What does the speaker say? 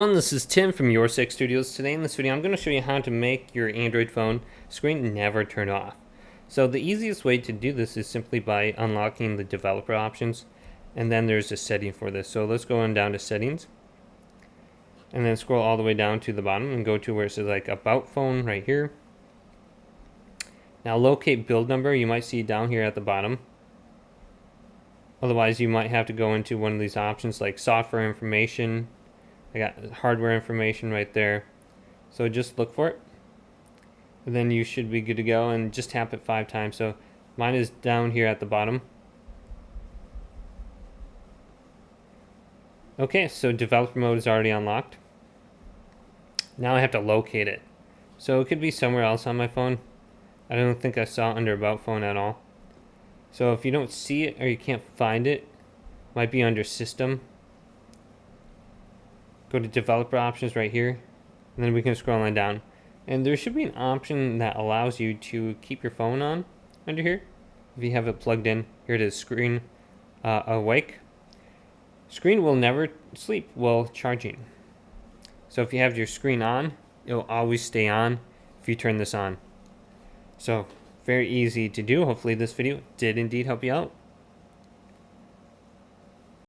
This is Tim from Your Six Studios. Today in this video I'm going to show you how to make your Android phone screen never turn off. So the easiest way to do this is simply by unlocking the developer options, and then there's a setting for this. So let's go on down to settings and then scroll all the way down to the bottom and go to where it says like about phone right here. Now locate build number, you might see down here at the bottom. Otherwise you might have to go into one of these options like software information. I got hardware information right there. So just look for it. And then you should be good to go, and just tap it 5 times. So mine is down here at the bottom. Okay, so developer mode is already unlocked. Now I have to locate it. So it could be somewhere else on my phone. I don't think I saw it under about phone at all. So if you don't see it or you can't find it, might be under system. Go to developer options right here, and then we can scroll on down. And there should be an option that allows you to keep your phone on under here. If you have it plugged in, here it is, screen awake. Screen will never sleep while charging. So if you have your screen on, it'll always stay on if you turn this on. So very easy to do. Hopefully this video did indeed help you out.